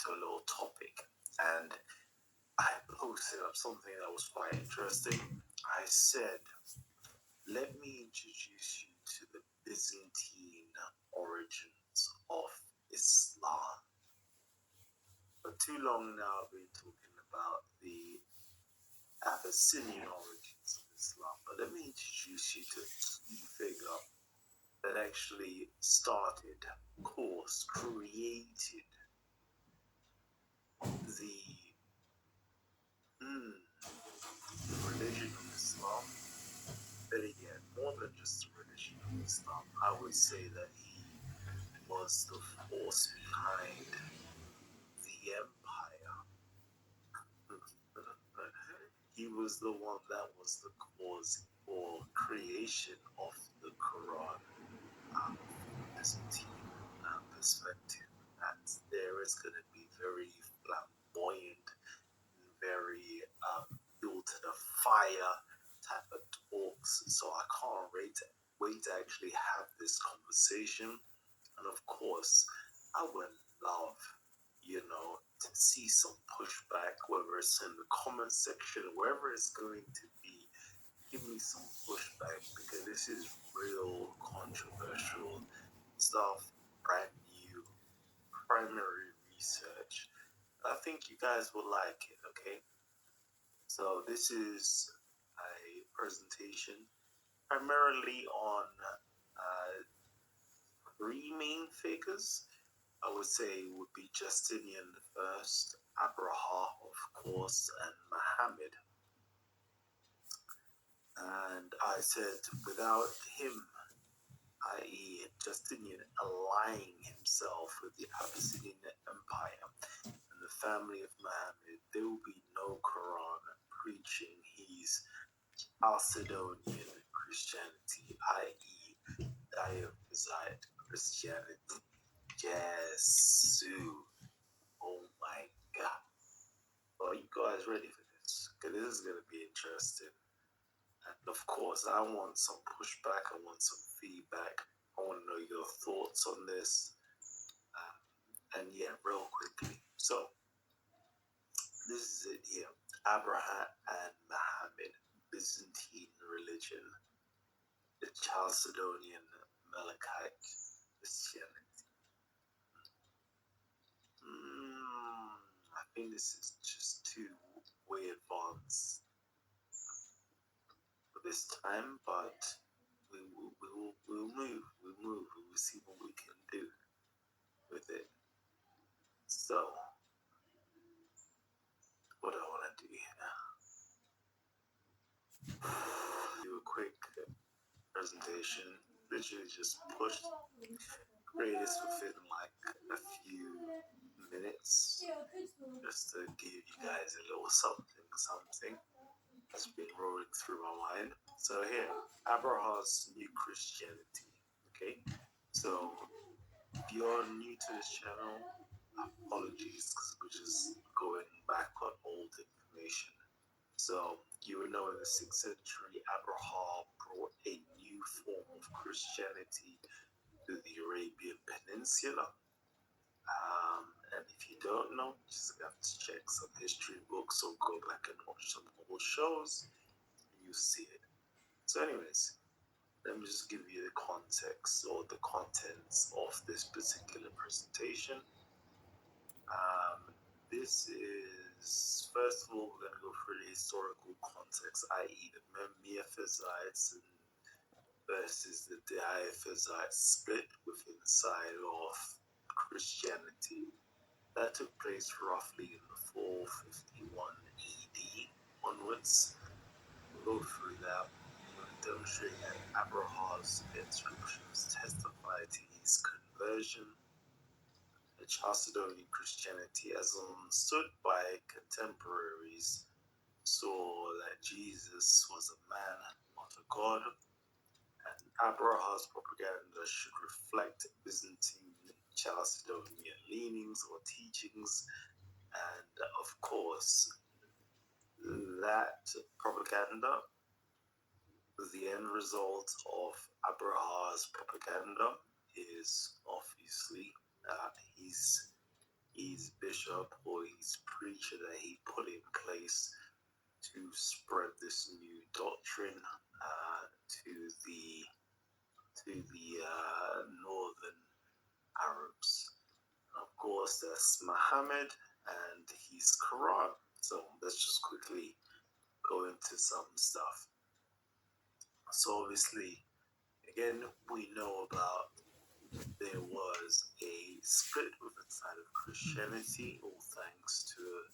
into a little topic, and I posted up something that was quite interesting. I said, let me introduce you to the Byzantine origins of Islam. For too long now, I've been talking about the Abyssinian origins of Islam, but let me introduce you to a key figure that actually started, created the religion of Islam. But again, more than just the religion of Islam, I would say that he was the force behind the empire. He was the one that was the cause for creation of the Quran. Byzantine perspective, and there is going to be very flamboyant, very built to the fire type of talks. So I can't wait to actually have this conversation. And of course, I would love, to see some pushback, whether it's in the comment section, wherever it's going to be. Give me some pushback, because this is real controversial stuff, brand new, primary research. I think you guys will like it, okay? So this is a presentation primarily on three main figures. I would say would be Justinian I, Abraha, of course, and Muhammad. And I said without him, i.e. Justinian, aligning himself with the Abyssinian Empire and the family of Muhammad, there will be no Quran preaching his Chalcedonian Christianity, i.e. Diaphysite Christianity. Yes. Oh my God. Are you guys ready for this? Because this is going to be interesting. And of course, I want some pushback. I want some feedback. I want to know your thoughts on this. And yeah, real quickly. So, this is it here. Abraham and Muhammad, Byzantine religion, the Chalcedonian Melechite Christianity. I think this is just too way advanced for this time, but we'll move. We will see what we can do with it. So, what I want to do here, do a quick presentation. Literally just create this within like a few minutes, just to give you guys a little something that's been rolling through my mind. So here, Abraham's New Christianity. Okay, so if you're new to this channel, apologies, because we're just going back on old information. So you would know in the 6th century, Abraham brought a new form of Christianity to the Arabian Peninsula. And if you don't know, you just have to check some history books or go back and watch some old shows, and you see it. So anyways, let me just give you the context or the contents of this particular presentation. This is, first of all, we're going to go through the historical context, i.e. the Miaphysites versus the Diaphysites split within the side of Christianity. That took place roughly in the 451 AD onwards. We'll go through that. We're going to demonstrate that Abraham's inscriptions testify to his conversion. The Chalcedonian Christianity, as understood by contemporaries, saw that Jesus was a man, not a god, and Abraham's propaganda should reflect Byzantine Chalcedonian leanings or teachings, and of course, that propaganda, the end result of Abraham's propaganda is obviously that he his bishop or his preacher that he put in place to spread this new doctrine to the northern Arabs. And of course, that's Muhammad and his Quran. So let's just quickly go into some stuff. So obviously, again, we know about there was a split within side of Christianity, all thanks to a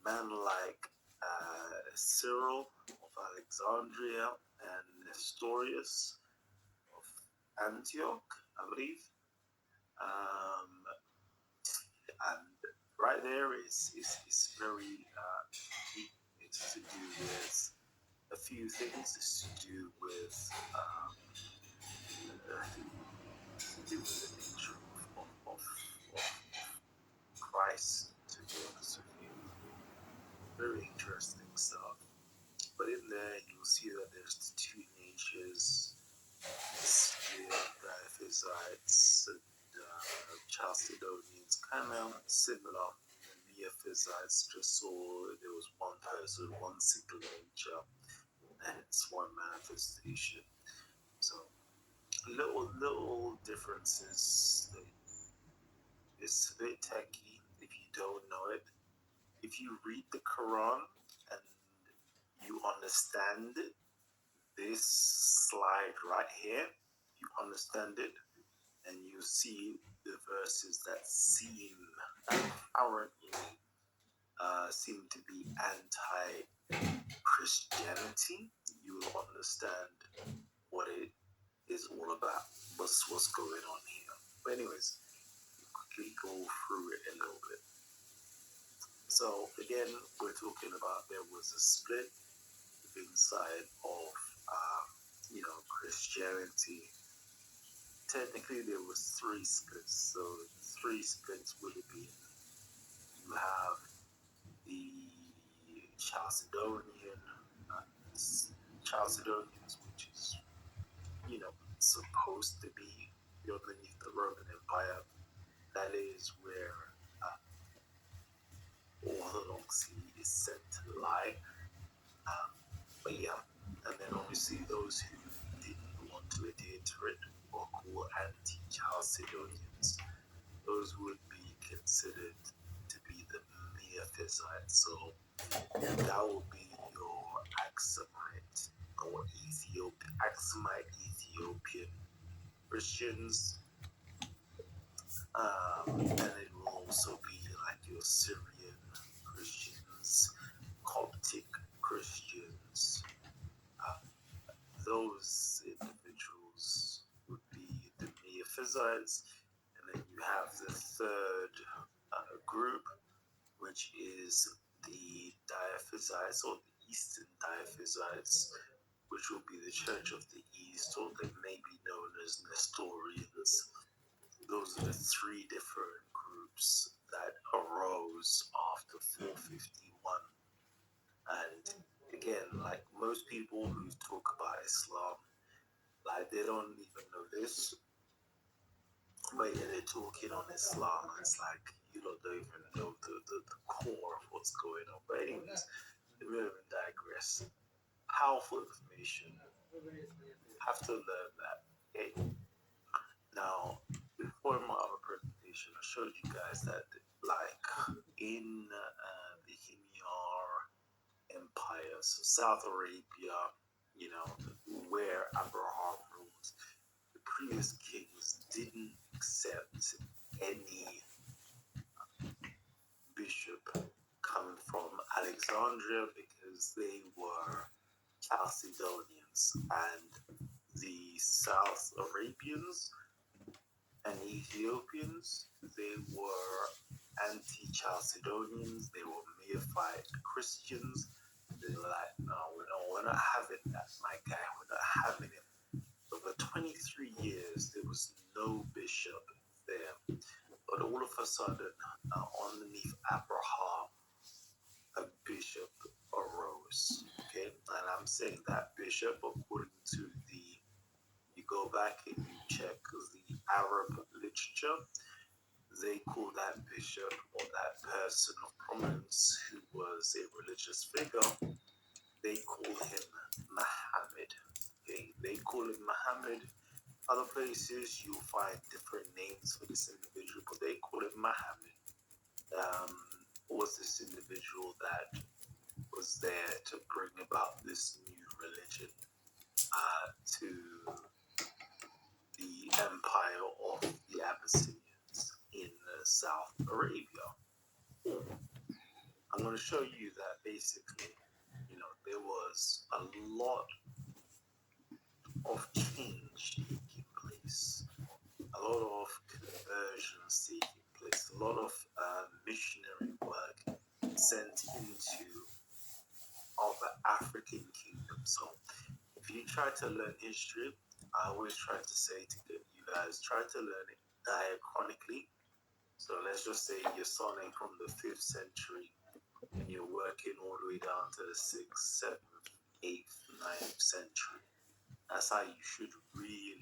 man like Cyril of Alexandria and Nestorius of Antioch, I believe. And right there is very deep. It's to do with a few things. It's to do with the nature of Christ, to be honest with you. Very interesting stuff. But in there, you'll see that there's the two natures, the Ephesites and Chalcedonians, kind of similar. The Ephesites just saw there was one person, one single nature, and it's one manifestation. So little differences. It's a bit techy if you don't know it. If you read the Quran and you understand this slide right here, you understand it, and you see the verses that seem apparently seem to be anti-Christianity, you will understand what it is all about, what's going on here. But anyways, quickly go through it a little bit. So again, we're talking about there was a split inside of Christianity. Technically, there was three splits. So three splits would have been: you have the Chalcedonians, which is supposed to be underneath the Roman Empire. That is where Orthodoxy is said to lie. But yeah, and then obviously those who didn't want to adhere to it were called anti-Chalcedonians. Those would be considered to be the Miaphysites. So that would be your Axumite or Axumite Ethiopian Christians. And it will also be like your Syrian Christians, Coptic Christians. Those individuals would be the Miaphysites. And then you have the third group, which is the Diaphysites or the Eastern Diaphysites, which will be the Church of the East, or they may be known as Nestorians. Those are the three different groups that arose after 451. And again, like most people who talk about Islam, like they don't even know this, but yeah, they're talking on Islam. It's like you don't even know the core of what's going on. But anyways, we don't even digress. Powerful information. Have to learn that. Okay. Now, before my other presentation, I showed you guys that, like, in the Himyar Empire, so South Arabia, where Abraham ruled, the previous kings didn't accept any bishop coming from Alexandria because they were Chalcedonians, and the South Arabians and Ethiopians, they were anti-Chalcedonians, they were Miaphite Christians. They were like, no, we're not having that, my guy, we're not having it. Over 23 years, there was no bishop there. But all of a sudden, underneath Abraham, a bishop arose. Okay, and I'm saying that bishop, according to you go back and you check the Arab literature, they call that bishop or that person of prominence who was a religious figure, they call him Muhammad. Okay? They call him Muhammad. Other places you'll find different names for this individual, but they call him Muhammad. Was this individual that was there to bring about this new religion to the empire of the Abyssinians in South Arabia. I'm going to show you that basically, there was a lot of change taking place, a lot of conversions taking place, a lot of missionary work sent into other African kingdoms. So if you try to learn history, I always try to say to you guys, try to learn it diachronically. So let's just say you're starting from the 5th century and you're working all the way down to the 6th, 7th, 8th, 9th century. That's how you should really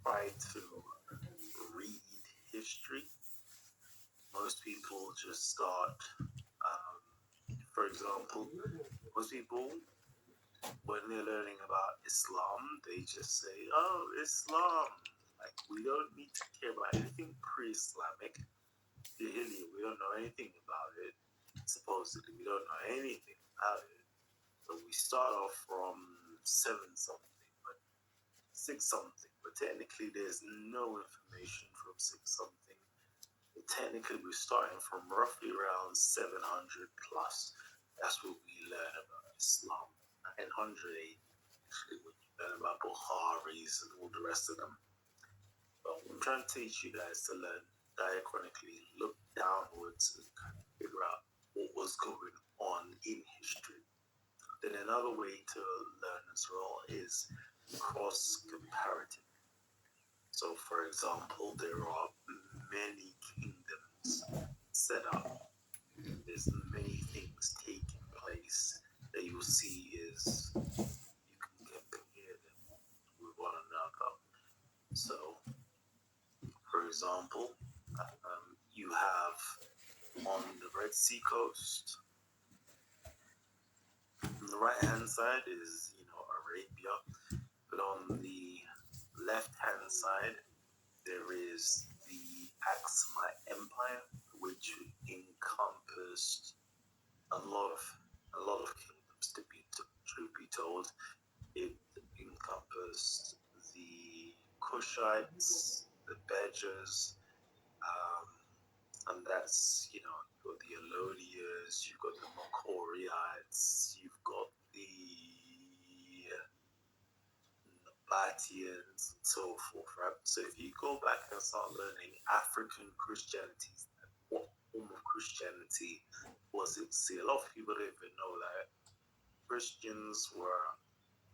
try to read history. Most people just start, for example, most people, when they're learning about Islam, they just say, oh, Islam. Like, we don't need to care about anything pre-Islamic. Really, we don't know anything about it. Supposedly, we don't know anything about it. So we start off from 7 something, but 6 something. But technically, there's no information from 6 something. But technically, we're starting from roughly around 700 plus. That's what we learn about Islam. 900 actually, when you learn about Bukharis and all the rest of them. But I'm trying to teach you guys to learn diachronically, look downwards and kind of figure out what was going on in history. Then another way to learn as well is cross-comparative. So, for example, there are many kingdoms set up. There's many things taking place that you'll see is you can compare them with one another. So, for example, you have on the Red Sea coast, on the right-hand side is, Arabia, but on the left-hand side, there is the Aksumite Empire, which encompassed a lot of kingdoms. To be told, it encompassed the Kushites, the Bedjars, and that's, you've got the Elodians, you've got the Makorites, you've got the Nabateans, and so forth, right? So if you go back and start learning African Christianity, what form of Christianity was it? See, a lot of people don't even know that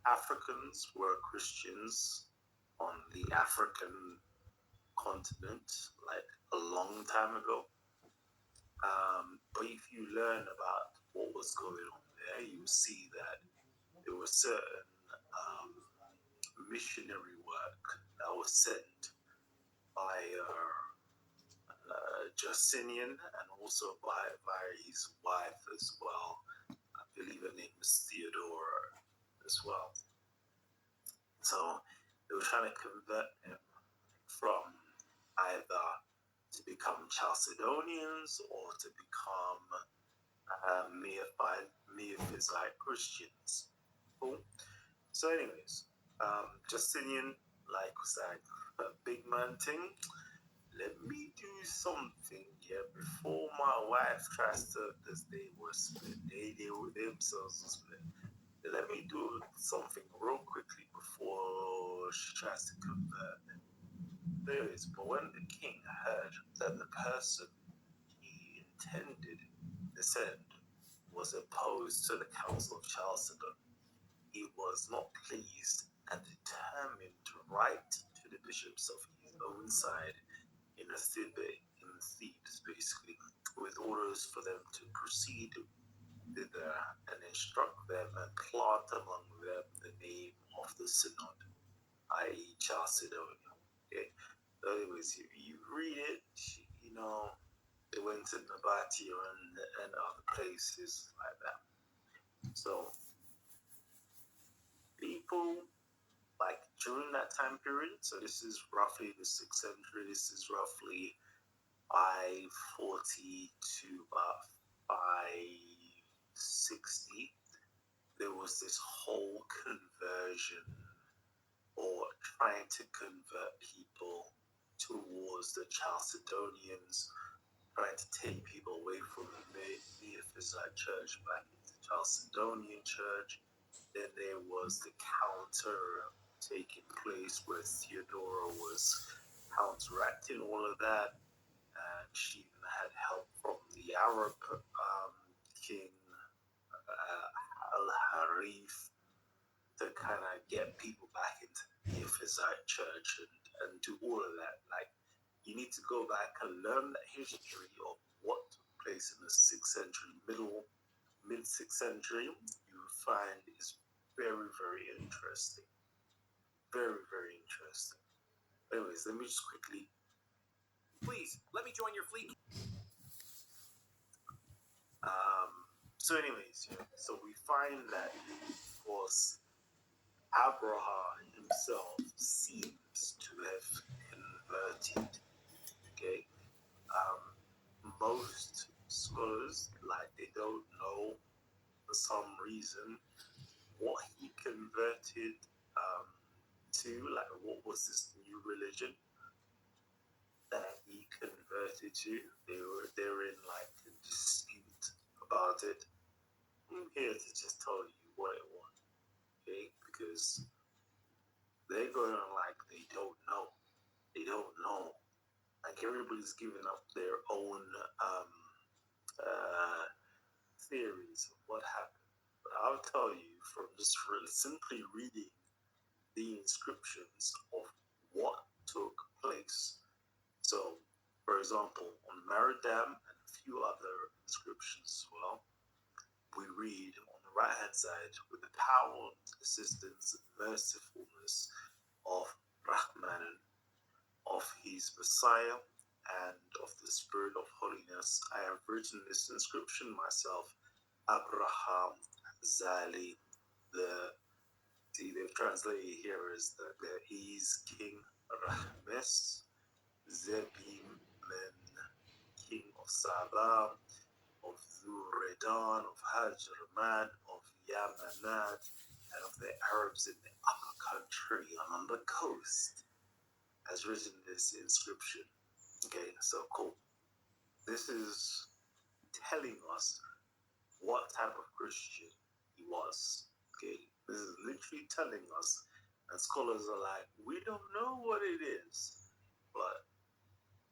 Africans were Christians on the African continent, like a long time ago. But if you learn about what was going on there, you see that there was certain missionary work that was sent by Justinian and also by his wife as well. I believe her name was Theodora as well. So they were trying to convert him from either to become Chalcedonians or to become Miaphysite Christians. Cool. So, anyways, Justinian, was like a big man thing. Let me do something here before my wife tries to, because they were split. They were themselves split. Let me do something real quickly before she tries to convert. Anyways, but when the king heard that the person he intended to send was opposed to the Council of Chalcedon, he was not pleased and determined to write to the bishops of his own side in Thebes, basically, with orders for them to proceed thither and instruct them and plant among them the name of the synod, i.e. Chalcedonia. Okay? So anyways, you read it, you know, they went to Nabatio and other places like that. So people, like during that time period, so this is roughly the 6th century, this is roughly 540 to about 560, there was this whole conversion or trying to convert people towards the Chalcedonians, trying to take people away from the Miaphysite church back into Chalcedonian church. Then there was the counter taking place where Theodora was counteracting all of that, and she even had help from the Arab king Al-Harith to kind of get people back into the Miaphysite church and do all of that. Like, you need to go back and learn that history of what took place in the 6th century, mid-6th century. You find is very, very interesting. Very, very interesting. Anyways, let me just quickly. Please, let me join your fleet. So anyways, yeah, so we find that, of course, Abraham himself seems to have converted. Okay, most scholars, like, they don't know for some reason what he converted to, like what was this new religion that he converted to. They're in like a dispute about it. I'm here to just tell you what it was, okay? Because they're going on like they don't know. They don't know. Like, everybody's giving up their own theories of what happened. But I'll tell you from just really simply reading the inscriptions of what took place. So, for example, on Maridam and a few other inscriptions as well, we read on the right hand side, with the power, assistance, and mercifulness of Rahman, of his Messiah, and of the Spirit of holiness, I have written this inscription myself, Abraham Zali. They've translated here as the He's King Rahmes, Zebim Men, King of Saba, of Zuredan, of Hajrman, of Yamanat, and of the Arabs in the upper country and on the coast, has written this inscription. Okay, so cool. This is telling us what type of Christian he was. Okay, this is literally telling us, and scholars are like, we don't know what it is, but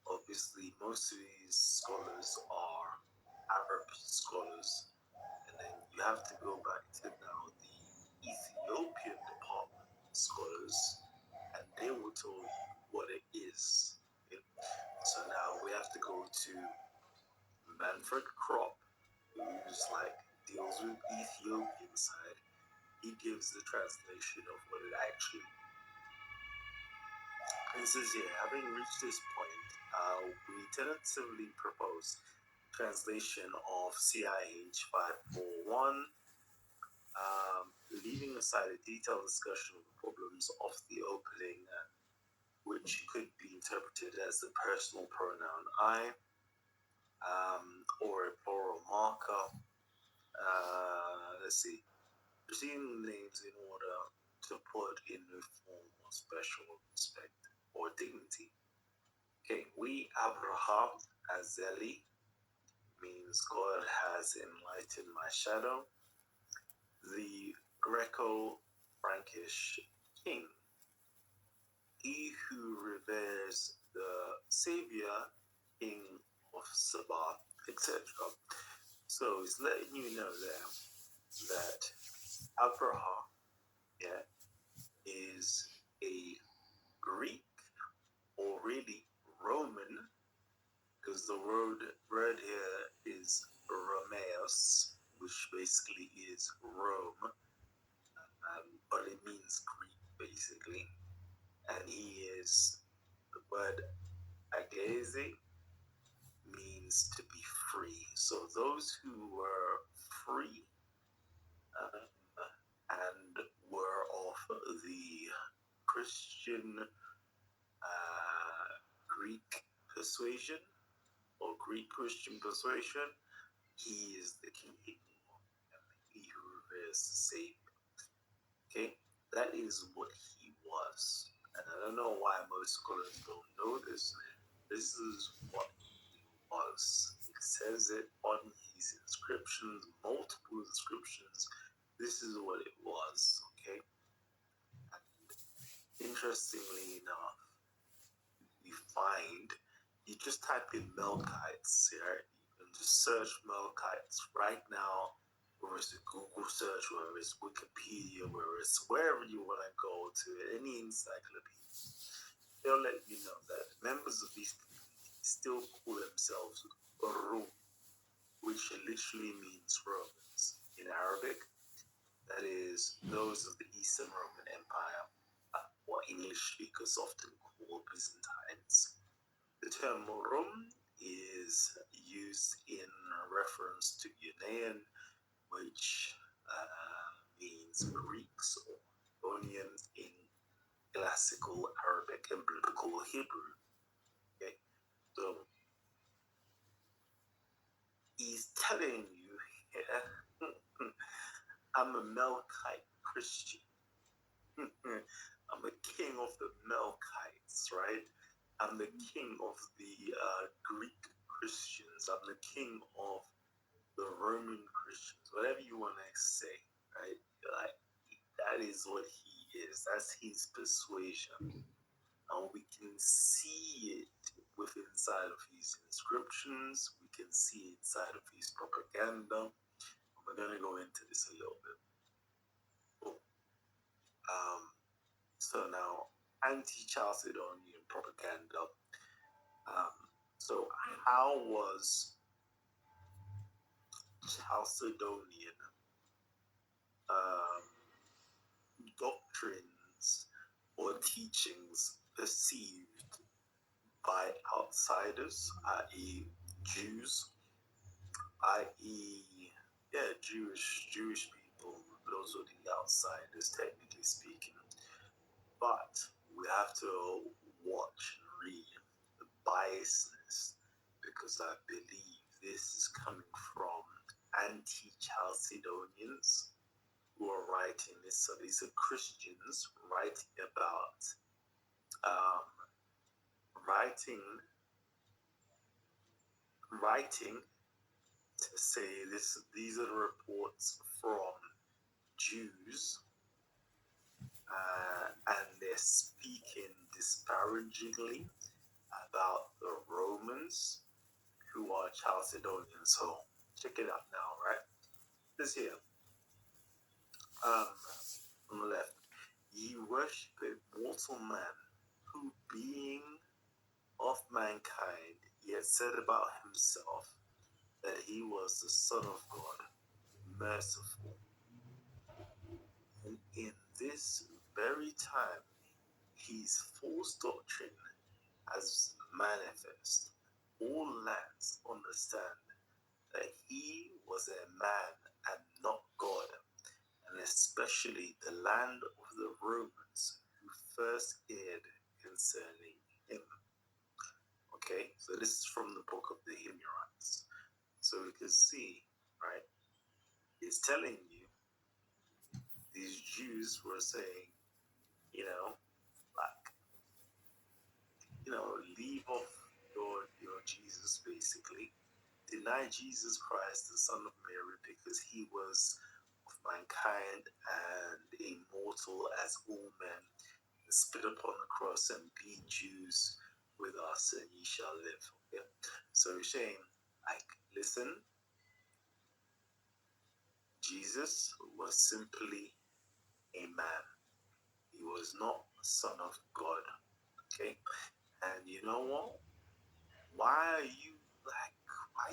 obviously most of these scholars are Arab scholars, and then you have to go back to now the Ethiopian department scholars, and they will tell you what it is. Okay? So now we have to go to Manfred Kropp, who's like deals with Ethiopian side. He gives the translation of what it actually. It says here, having reached this point, we tentatively propose translation of CIH 541, leaving aside a detailed discussion of the problems of the opening, which could be interpreted as the personal pronoun I, or a plural marker. Let's see. Proceeding names in order to put in a form of special respect or dignity. Okay, we Abraham Azeli means God has enlightened my shadow. The Greco-Frankish king, he who reveres the Savior, King of Sabah, etc. So he's letting you know there that Abraham, yeah, is a Greek or really Roman, because the word here is Romeos, which basically is Rome, but it means Greek basically. And he is, the word Eleze means to be free. So those who were free and were of the Christian Greek persuasion or Greek Christian persuasion, he is the king, and he who reveres the Savior. Okay, that is what he was. And I don't know why most scholars don't know this. This is what he was. It says it on his inscriptions, multiple inscriptions. This is what it was. Okay. And interestingly enough, you find, you just type in Melkites, right? You can just search Melkites right now, whether it's a Google search, whether it's Wikipedia, whether it's wherever you want to go to, any encyclopedia. They'll let you know that members of these communities still call themselves Rum, which literally means Romans in Arabic. That is, those of the Eastern Roman Empire, what English speakers often call Byzantines. The term Rum is used in reference to Yunaean, which means Greeks or Babylonians in classical Arabic and biblical Hebrew. Okay, so he's telling you here, I'm a Melkite Christian. I'm a king of the Melkites, right? I'm the king of the Greek Christians. I'm the king of the Roman Christians, whatever you want to say, right? Like, that is what he is. That's his persuasion. And we can see it within inside of his inscriptions. We can see inside of his propaganda. We're going to go into this a little bit. Cool. So now, anti-Chalcedonian propaganda. So how was Chalcedonian doctrines or teachings perceived by outsiders, i.e. Jews, i.e. Jewish people? Those are the outsiders, technically speaking. But we have to watch and read the biasness, because I believe this is coming from anti-Chalcedonians who are writing this. So these are Christians writing about writing to say this. These are the reports from Jews, and they're speaking disparagingly about the Romans, who are Chalcedonians. So check it out now, right? This here, on the left, ye worship a mortal man, who being of mankind, yet said about himself that he was the Son of God, merciful. And in this very time, his false doctrine has manifest. All lands understand that he was a man and not God, and especially the land of the Romans, who first erred concerning him. Okay, so this is from the book of the Himyarites. So we can see, right, it's telling you, these Jews were saying, leave off your Jesus, basically. Deny Jesus Christ, the Son of Mary, because he was of mankind and immortal as all men, and spit upon the cross, and be Jews with us, and ye shall live. Okay? So he's saying, listen, Jesus was simply a man. He was not the Son of God. Okay? And you know what? Why are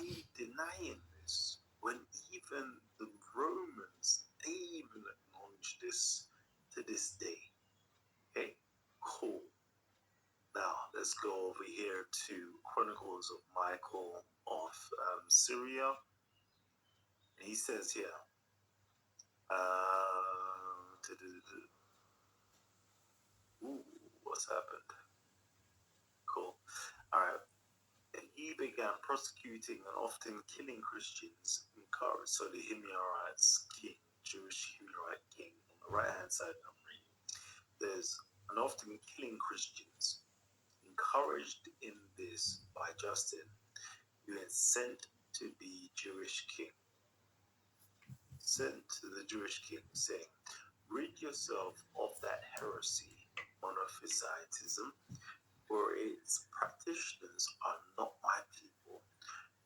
you denying this, when even the Romans, they even acknowledge this to this day? Okay, cool. Now let's go over here to Chronicles of Michael of Syria. And he says here, ooh, what's happened? Cool. All right. And he began prosecuting and often killing Christians in Kara. So the Himyarites king, Jewish Himyarite king, on the right hand side, I'm reading. There's and often killing Christians, encouraged in this by Justin, who had sent to be Jewish king. Sent to the Jewish king, saying, rid yourself of that heresy, monophysitism, for its practitioners are not my people,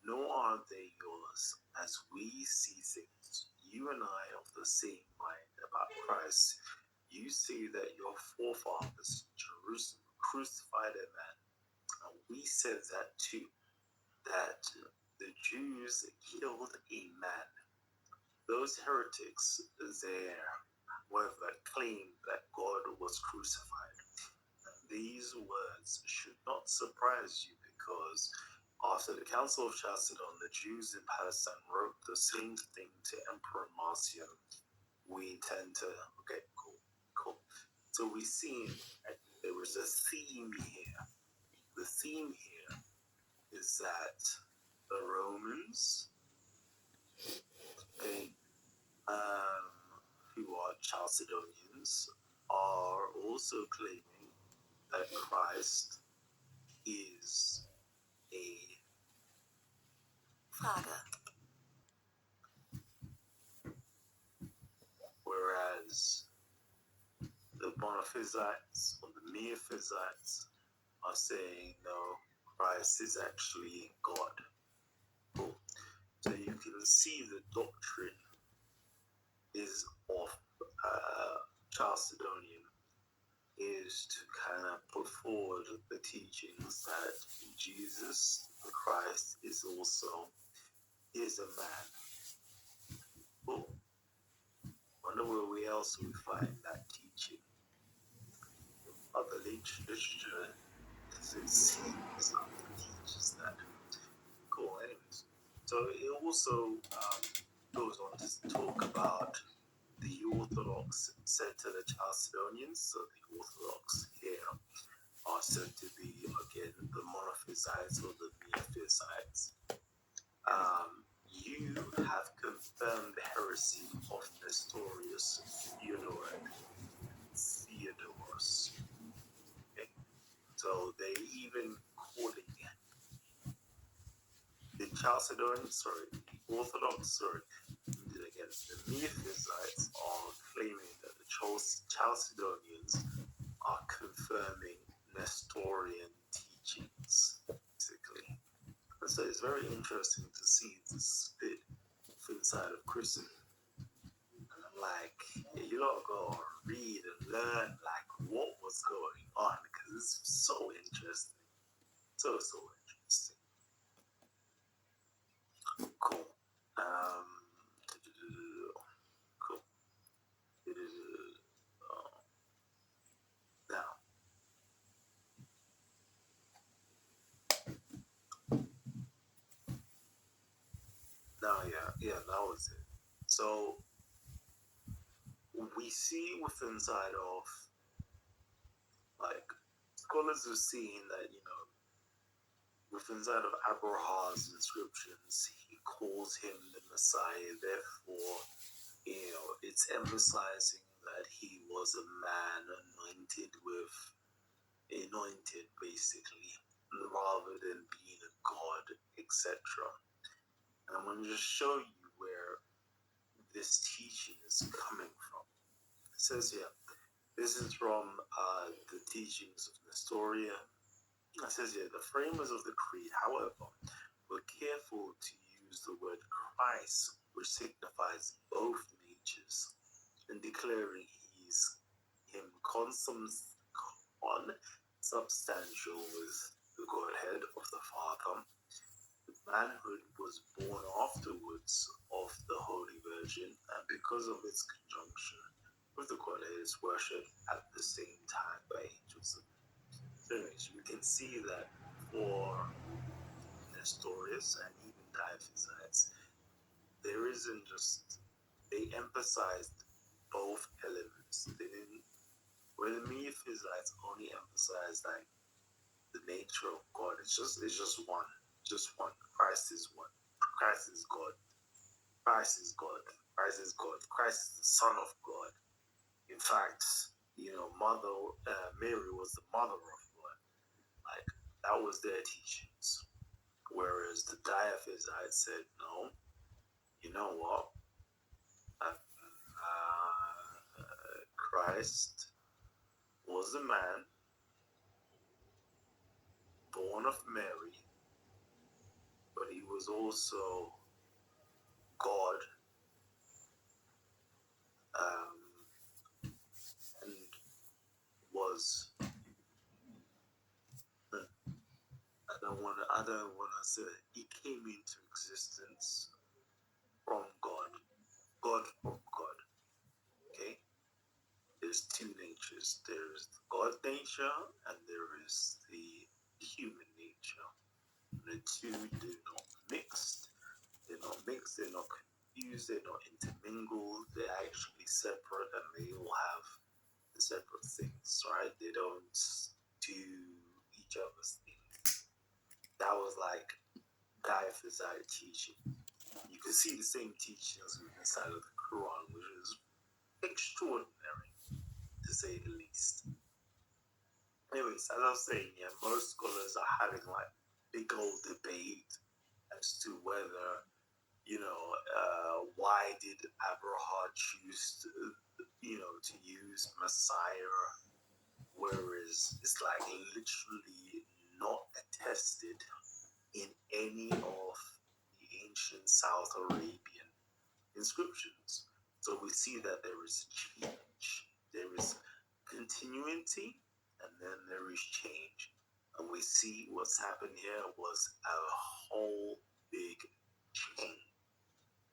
nor are they yours, as we see things. You and I of the same mind about Christ. You see that your forefathers in Jerusalem crucified a man, and we said that too, that the Jews killed a man. Those heretics there were that claimed that God was crucified. These words should not surprise you, because after the Council of Chalcedon, the Jews in Palestine wrote the same thing to Emperor Marcion. We intend to, okay, cool. So we see that there was a theme here. The theme here is that the Romans, okay, who are Chalcedonians, are also claiming that Christ is a Father. Whereas the Monophysites or the Miaphysites are saying, no, Christ is actually God. Cool. So you can see the doctrine is of Chalcedonian is to kind of put forward the teachings that Jesus Christ is a man. Cool. Wonder where else we find that teaching. Other literature it seems teaches that. Cool. Anyways, so it also goes on to talk about the Orthodox said to the Chalcedonians. So the Orthodox here are said to be again the Monophysites or the Miaphysites. You have confirmed the heresy of Nestorius Theodorus. Okay? So they even calling the the Orthodox, the Miaphysites are claiming that the Chalcedonians are confirming Nestorian teachings, basically. And so it's very interesting to see the split inside of Christendom. And I'm like, you don't go read and learn like what was going on, because it's so interesting. So interesting. Cool. Cool. That was it. So we see within inside of like scholars have seen that within inside of Abraham's inscriptions he calls him the Messiah. Therefore, it's emphasizing that he was a man anointed basically, rather than being a god, etc. And I'm going to just show you where this teaching is coming from. It says here, this is from the teachings of Nestoria. It says here, the framers of the creed, however, were careful to use the word Christ, which signifies both natures, in declaring him consubstantial with the Godhead of the Father. Manhood was born afterwards of the Holy Virgin, and because of its conjunction with the Godhead is worshipped at the same time by angels. So anyways, we can see that for Nestorius and even Diophysites, there isn't just, they emphasized both elements. They didn't, where the Miaphysites only emphasized like the nature of God. It's just one. Just one. Christ is one. Christ is God. Christ is God. Christ is God. Christ is the Son of God. In fact, Mother Mary was the mother of God. Like, that was their teachings. Whereas the Diophysites said, no, you know what? Christ was a man born of Mary, but he was also God, and was, I don't want to say, he came into existence from God. God from God. Okay? There's two natures. There is the God nature and there is the human nature. The two do not mix. They're not mixed, they're not confused, they're not intermingled, they're actually separate, and they all have separate things, right? They don't do each other's things. That was like Diaphysite teaching. You can see the same teachings inside of the Quran, which is extraordinary, to say the least. Anyways, as I was saying, yeah, most scholars are having like big old debate as to whether, why did Abraham choose to use Messiah, whereas it's like literally not attested in any of the ancient South Arabian inscriptions. So we see that there is change, there is continuity, and then there is change. And we see what's happened here was a whole big change,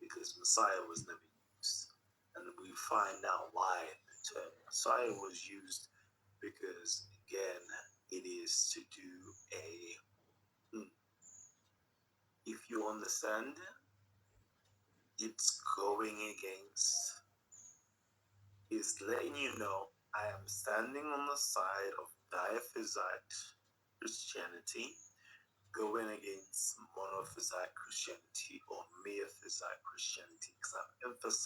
because Messiah was never used. And we find out why the term Messiah was used, because again, it is to do if you understand, it's going against, it's letting you know, I am standing on the side of Diaphysite Christianity, going against Monophysite Christianity or Miaphysite Christianity, because I'm emphasizing